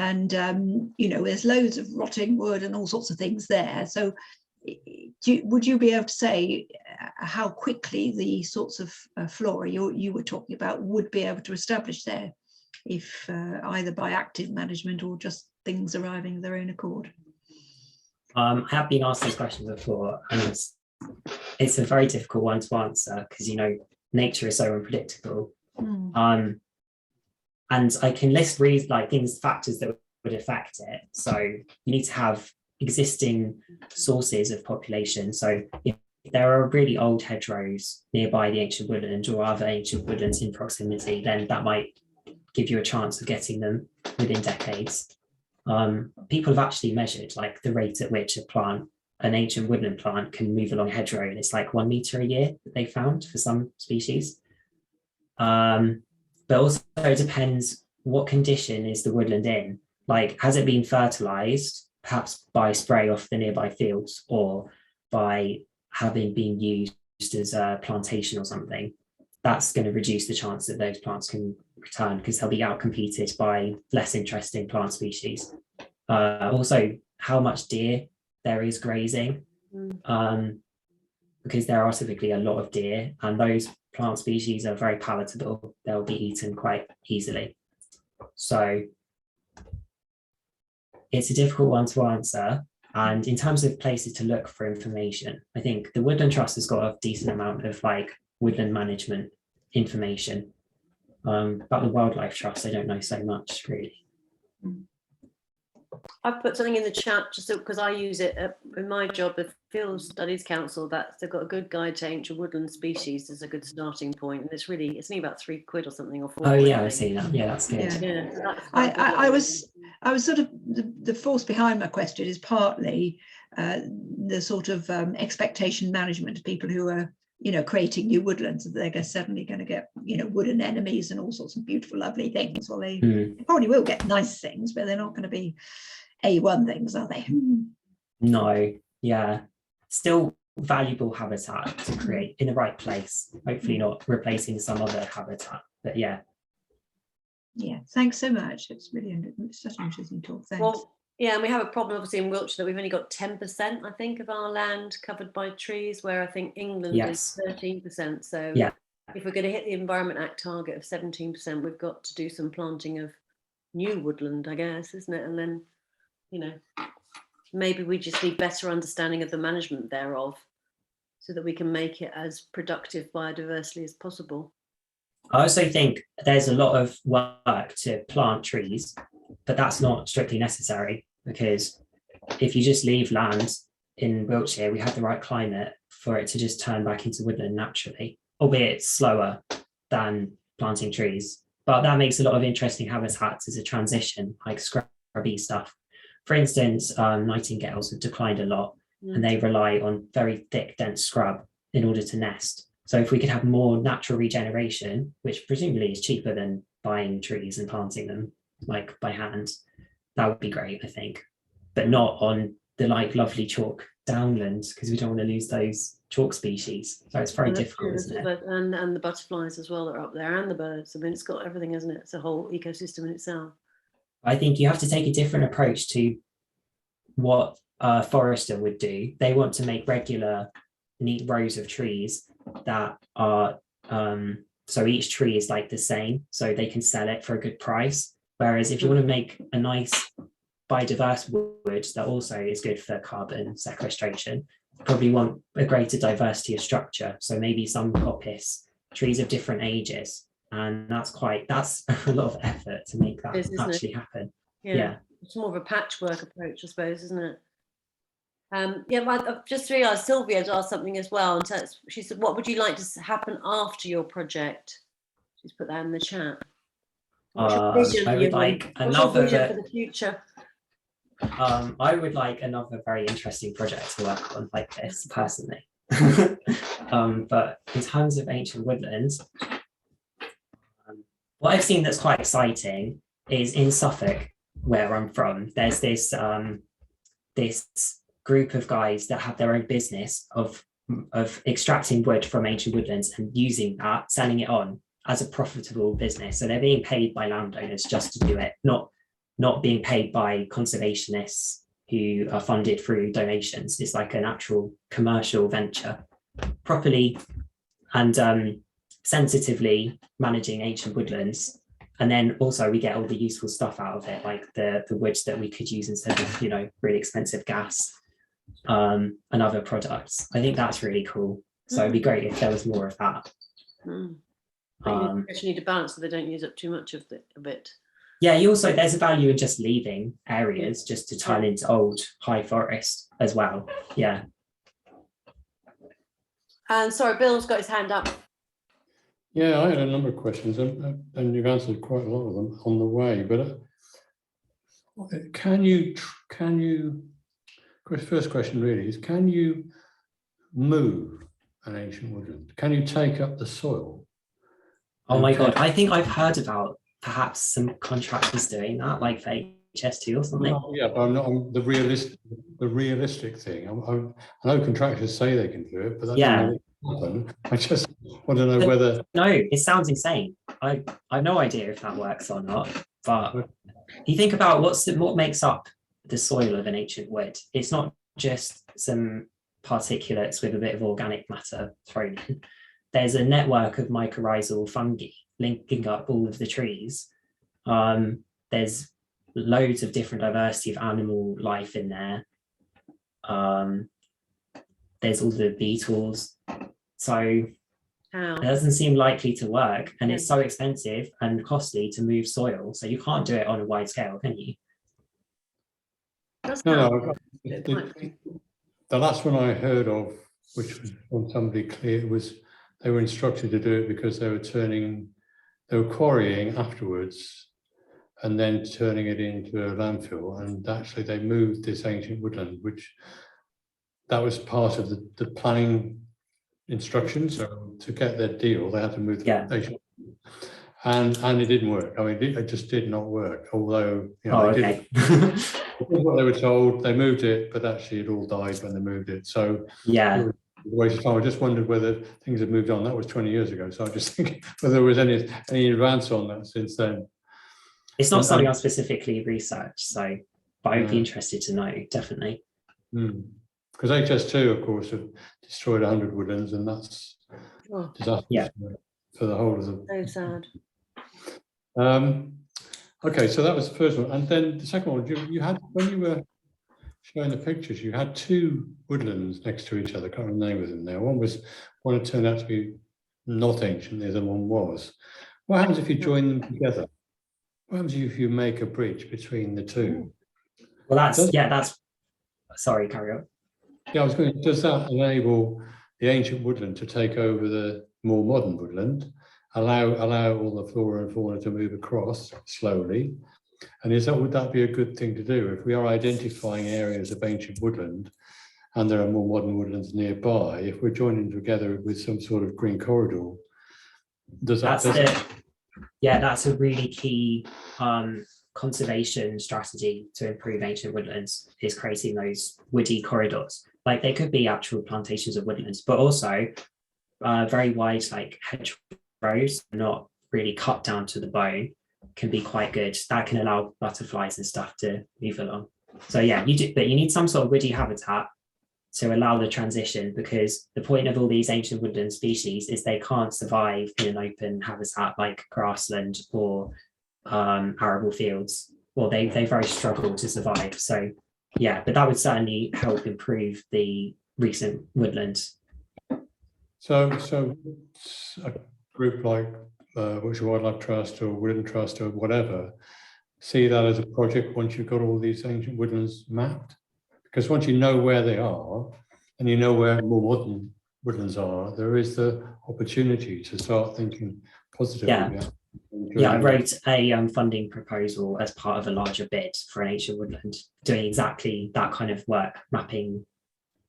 know, there's loads of rotting wood and all sorts of things there. So would you be able to say how quickly the sorts of flora you were talking about would be able to establish there, if either by active management or just things arriving of their own accord? I have been asked these questions before, and it's a very difficult one to answer because, you know, nature is so unpredictable. And I can list factors that would affect it. So you need to have existing sources of population. So if there are really old hedgerows nearby the ancient woodland or other ancient woodlands in proximity, then that might give you a chance of getting them within decades. People have actually measured like the rate at which an ancient woodland plant can move along a hedgerow, and it's like 1 meter a year that they found for some species. But also it depends what condition is the woodland in. Like, has it been fertilized, perhaps by spray off the nearby fields or by having been used as a plantation or something? That's going to reduce the chance that those plants can return because they'll be outcompeted by less interesting plant species. Also, how much deer there is grazing, because there are typically a lot of deer, and those plant species are very palatable. They'll be eaten quite easily. So it's a difficult one to answer. And in terms of places to look for information, I think the Woodland Trust has got a decent amount of like woodland management information. About the Wildlife Trust, I don't know so much really. I've put something in the chat just because I use it in my job, the Field Studies Council, that they've got a good guide to ancient woodland species as a good starting point, and it's only about £3 or something, or £4. Oh yeah, I've seen that. Yeah, that's good. Yeah, so that's I was sort of the force behind my question is partly the sort of expectation management of people who are you know, creating new woodlands, and they're suddenly going to get, you know, wood anemones and all sorts of beautiful, lovely things. Well, they probably will get nice things, but they're not going to be A1 things, are they? No, yeah. Still valuable habitat to create in the right place. Hopefully not replacing some other habitat, but yeah. Yeah, thanks so much. It's really such an interesting talk. Thanks. Well, yeah, and we have a problem obviously in Wiltshire that we've only got 10%, I think, of our land covered by trees, where I think England is 13%. So yeah, if we're going to hit the Environment Act target of 17%, we've got to do some planting of new woodland, I guess, isn't it? And then, you know, maybe we just need better understanding of the management thereof so that we can make it as productive biodiversity as possible. I also think there's a lot of work to plant trees, but that's not strictly necessary, because if you just leave land in Wiltshire, we have the right climate for it to just turn back into woodland naturally, albeit slower than planting trees. But that makes a lot of interesting habitats as a transition, like scrubby stuff. For instance, nightingales have declined a lot, and they rely on very thick, dense scrub in order to nest. So if we could have more natural regeneration, which presumably is cheaper than buying trees and planting them like by hand, that would be great, I think. But not on the like lovely chalk downlands, because we don't want to lose those chalk species. So it's very difficult, isn't it? And the butterflies as well that are up there, and the birds. I mean, it's got everything, isn't it? It's a whole ecosystem in itself. I think you have to take a different approach to what a forester would do. They want to make regular, neat rows of trees that are so each tree is like the same, so they can sell it for a good price. Whereas if you want to make a nice biodiverse wood that also is good for carbon sequestration, you probably want a greater diversity of structure. So maybe some coppice, trees of different ages, and that's a lot of effort to make that actually happen. Yeah, it's more of a patchwork approach, I suppose, isn't it? I've just realised Sylvia had asked something as well. And she said, what would you like to happen after your project? She's put that in the chat. I would like another for the future. I would like another very interesting project to work on like this personally. But in terms of ancient woodlands, what I've seen that's quite exciting is in Suffolk, where I'm from. There's this group of guys that have their own business of extracting wood from ancient woodlands and using that, selling it on as a profitable business. So they're being paid by landowners just to do it, not being paid by conservationists who are funded through donations. It's like an actual commercial venture, properly and sensitively managing ancient woodlands. And then also we get all the useful stuff out of it, like the woods that we could use instead of, you know, really expensive gas and other products. I think that's really cool. So it'd be great if there was more of that. You need to balance so they don't use up too much of it. Yeah, there's a value in just leaving areas just to turn into old high forest as well. Yeah. And sorry, Bill's got his hand up. Yeah, I had a number of questions, and you've answered quite a lot of them on the way. But can you? First question really is: can you move an ancient woodland? Can you take up the soil? Oh my God! I think I've heard about perhaps some contractors doing that, like for HS2 or something. Yeah, but I'm not on the realistic thing. I know contractors say they can do it, but that doesn't really happen. I just want to know whether. No, it sounds insane. I have no idea if that works or not. But you think about what makes up the soil of an ancient wood. It's not just some particulates with a bit of organic matter thrown in. There's a network of mycorrhizal fungi linking up all of the trees. There's loads of different diversity of animal life in there. There's all the beetles. So it doesn't seem likely to work, and it's so expensive and costly to move soil. So you can't do it on a wide scale, can you? No. The last one I heard of, which was from somebody clear, was they were instructed to do it because they were quarrying afterwards and then turning it into a landfill. And actually they moved this ancient woodland, which that was part of the planning instructions. So to get their deal, they had to move the Yeah. foundation. And it didn't work. I mean, it just did not work. Although, you know, Oh, they okay. did what they were told. They moved it, but actually it all died when they moved it. So Yeah. it was a waste of time. I just wondered whether things had moved on. That was 20 years ago. So I just think whether there was any advance on that since then. It's not something I've specifically researched, so but I would be interested to know, definitely. Because HS2, of course, have destroyed 100 woodlands, and that's disastrous for the whole of the. So sad. Okay, so that was the first one, and then the second one, you had, when you were showing the pictures, you had two woodlands next to each other. I can't remember the name of them now. One had turned out to be not ancient, the other one was. What happens if you join them together? What happens if you make a bridge between the two? Well, that's sorry, carry on. Yeah, I was going. Does that enable the ancient woodland to take over the more modern woodland? Allow all the flora and fauna to move across slowly, and would that be a good thing to do if we are identifying areas of ancient woodland, and there are more modern woodlands nearby? If we're joining together with some sort of green corridor, that's a really key conservation strategy to improve ancient woodlands, is creating those woody corridors. Like they could be actual plantations of woodlands, but also very wide, like hedgerows, not really cut down to the bone, can be quite good. That can allow butterflies and stuff to move along. So yeah, you do, but you need some sort of woody habitat to allow the transition, because the point of all these ancient woodland species is they can't survive in an open habitat like grassland or arable fields. Well, they very struggle to survive. So yeah, but that would certainly help improve the recent woodlands. So a group like Wiltshire Wildlife Trust or Woodland Trust or whatever, see that as a project once you've got all these ancient woodlands mapped? Because once you know where they are and you know where more modern woodlands are, there is the opportunity to start thinking positively. Yeah, I wrote a funding proposal as part of a larger bid for an ancient woodland, doing exactly that kind of work, mapping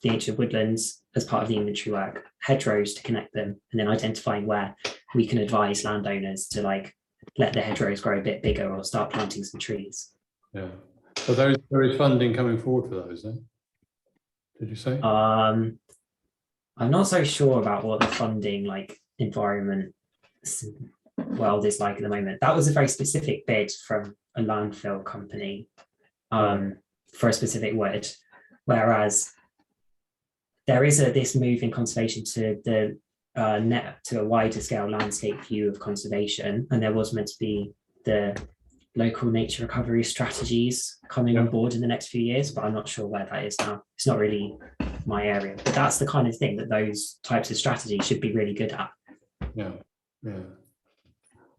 the ancient woodlands as part of the inventory work, hedgerows to connect them, and then identifying where we can advise landowners to like let the hedgerows grow a bit bigger or start planting some trees. Yeah. So there is funding coming forward for those then? Did you say? I'm not so sure about what the funding like environment world is like at the moment. That was a very specific bid from a landfill company for a specific wood, whereas there is this move in conservation to the to a wider scale landscape view of conservation, and there was meant to be the local nature recovery strategies coming on board in the next few years, but I'm not sure where that is now. It's not really my area, but that's the kind of thing that those types of strategies should be really good at. Yeah.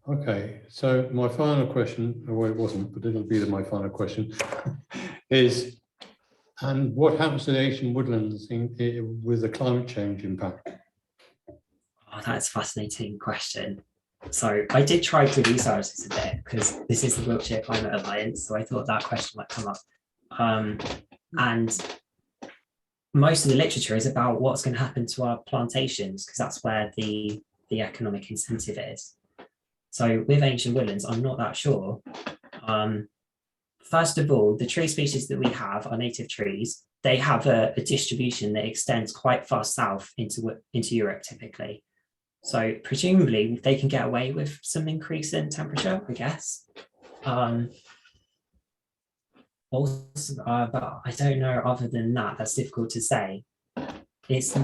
Okay, so my final question, well, it wasn't, but it'll be my final question, is, and what happens to the ancient woodlands with the climate change impact? Oh, that's a fascinating question. So I did try to research this a bit because this is the Wiltshire Climate Alliance, so I thought that question might come up. And most of the literature is about what's going to happen to our plantations, because that's where the economic incentive is. So with ancient woodlands, I'm not that sure. First of all, the tree species that we have are native trees. They have a distribution that extends quite far south into Europe typically. So presumably they can get away with some increase in temperature, I guess. Also, but I don't know, other than that, that's difficult to say. It's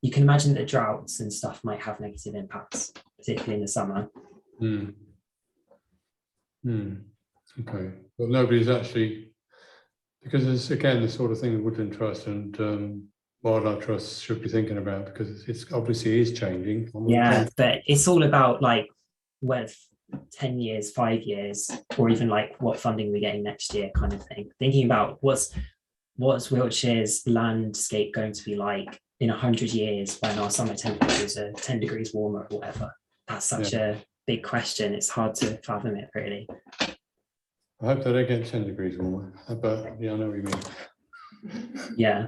you can imagine that droughts and stuff might have negative impacts, particularly in the summer. Okay, but nobody's actually, because it's again the sort of thing the Woodland Trust and Wildlife Trust should be thinking about, because it's obviously is changing. Yeah, but it's all about like with 10 years, 5 years, or even like what funding we're getting next year kind of thing. Thinking about what's Wiltshire's landscape going to be like in 100 years when our summer temperatures are 10 degrees warmer or whatever. That's such a big question. It's hard to fathom it, really. I hope they don't get 10 degrees warmer, but yeah, I know what you mean. Yeah.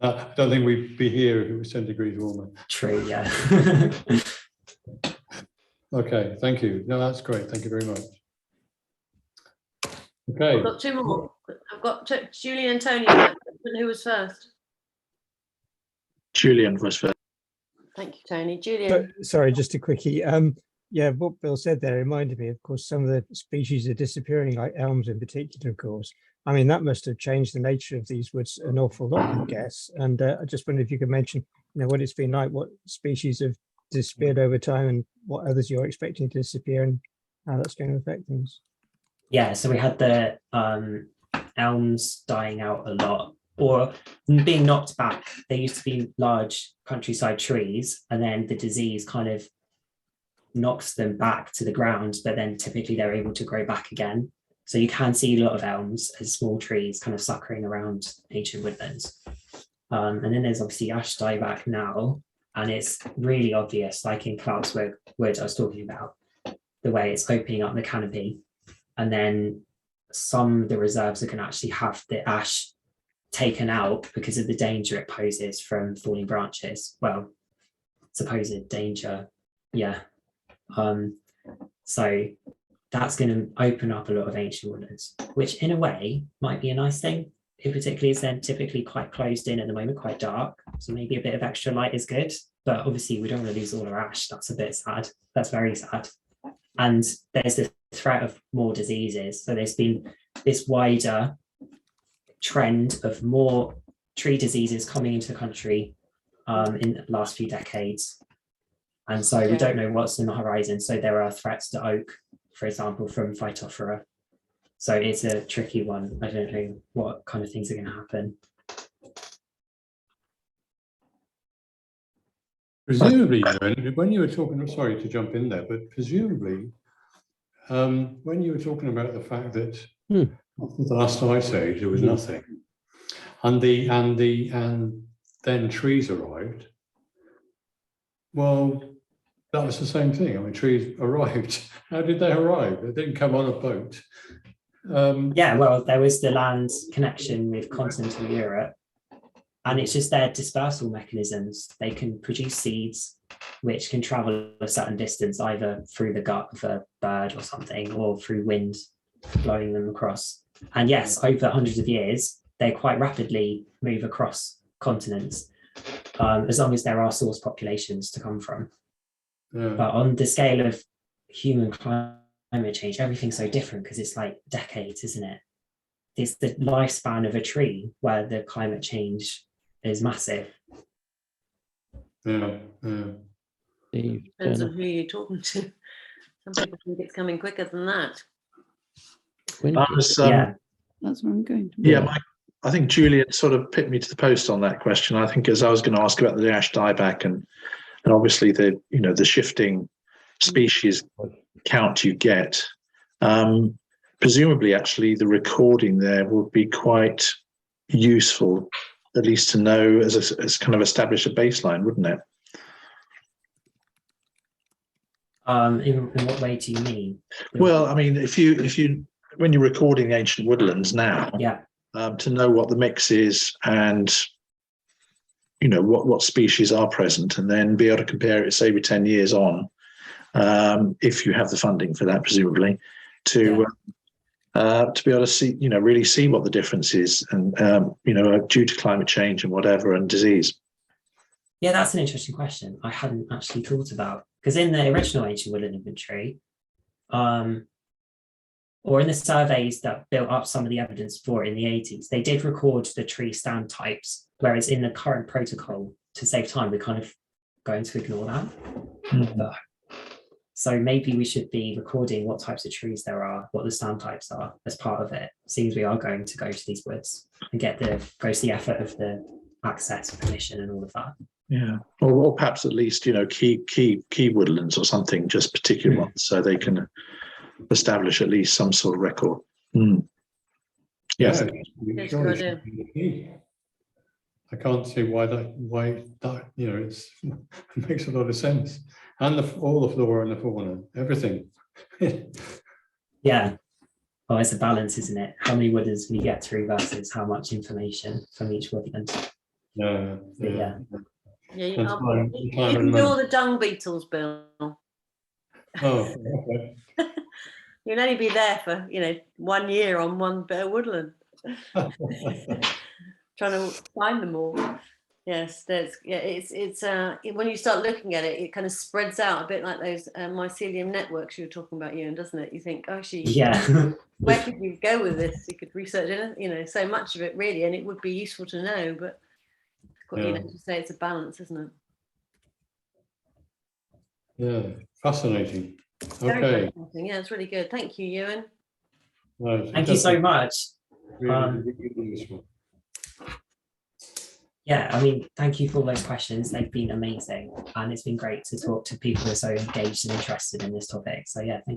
I don't think we'd be here if it was 10 degrees warmer. True, yeah. Okay, thank you. No, that's great. Thank you very much. Okay. I've got two more. I've got Julian and Tony. Who was first? Julian was first. Thank you, Tony. Julian. Sorry, just a quickie. Yeah, what Bill said there reminded me, of course, some of the species are disappearing, like elms in particular, of course. I mean, that must have changed the nature of these woods an awful lot, I guess. And I just wondered if you could mention, what it's been like, what species have disappeared over time and what others you're expecting to disappear and how that's going to affect things. Yeah, so we had the elms dying out a lot, or being knocked back. They used to be large countryside trees, and then the disease kind of knocks them back to the ground, but then typically they're able to grow back again. So you can see a lot of elms as small trees kind of suckering around ancient woodlands. And then there's obviously ash dieback now, and it's really obvious, like in Clark's Wood I was talking about, the way it's opening up the canopy. And then some of the reserves are going to actually have the ash taken out because of the danger it poses from falling branches. Well, supposed danger, yeah. So that's going to open up a lot of ancient woodlands, which in a way might be a nice thing. In particular, is then typically quite closed in at the moment, quite dark. So maybe a bit of extra light is good, but obviously we don't want to lose all our ash. That's a bit sad. That's very sad. And there's the threat of more diseases. So there's been this wider trend of more tree diseases coming into the country in the last few decades. And so we don't know what's in the horizon. So there are threats to oak, for example, from Phytophthora. So it's a tricky one. I don't know what kind of things are going to happen. Presumably, when you were talking, sorry to jump in there, but presumably, when you were talking about the fact that the last ice age there was nothing, and then trees arrived. Well, that was the same thing. I mean, trees arrived. How did they arrive? They didn't come on a boat. Yeah, well, there was the land connection with continental Europe, and it's just their dispersal mechanisms. They can produce seeds which can travel a certain distance, either through the gut of a bird or something, or through wind blowing them across. And yes, over hundreds of years, they quite rapidly move across continents, as long as there are source populations to come from. Yeah. But on the scale of human climate change, everything's so different because it's like decades, isn't it? It's the lifespan of a tree where the climate change is massive. Yeah, yeah. Depends on who you're talking to. Some people think it's coming quicker than that. Yeah, that's where I'm going to. Yeah, I think Julian sort of picked me to the post on that question. I think as I was going to ask about the ash dieback and obviously the the shifting species count you get. Presumably, actually, the recording there would be quite useful, at least to know as kind of establish a baseline, wouldn't it? In what way do you mean? Well, I mean, if you when you're recording ancient woodlands now, yeah, to know what the mix is and what species are present, and then be able to compare it, say, with 10 years on, if you have the funding for that, presumably, to be able to see, really see what the difference is, and due to climate change and whatever, and disease. Yeah, that's an interesting question. I hadn't actually thought about, because in the original ancient woodland inventory, or in the surveys that built up some of the evidence for it in the 80s, they did record the tree stand types, whereas in the current protocol, to save time, we're kind of going to ignore that. Mm-hmm. So maybe we should be recording what types of trees there are, what the stand types are as part of it, seems we are going to go to these woods and go to the effort of the access, permission and all of that. Yeah, or perhaps at least, key woodlands or something, just particular ones, so they can establish at least some sort of record. Yes. Yeah, I can't see why that it makes a lot of sense. And all the flora and the fauna, everything. Yeah. Well, it's a balance, isn't it? How many woodlands can you get through versus how much information from each woodland? Yeah. Yeah. Yeah, you And can't, time you and can do all money. the dung beetles, Bill. Oh, okay. You'll only be there for 1 year on one bit of woodland. Trying to find them all. Yes, it's when you start looking at it, it kind of spreads out a bit like those mycelium networks you were talking about, Euan, doesn't it? You think, oh, actually, Yeah. where could you go with this? You could research it, so much of it really, and it would be useful to know, but to say it's a balance, isn't it? Yeah, fascinating. Very Okay. fascinating. Yeah, it's really good. Thank you, Euan. No, Thank you so much. Really, really useful. Yeah, I mean, thank you for all those questions. They've been amazing. And it's been great to talk to people who are so engaged and interested in this topic. So yeah, thank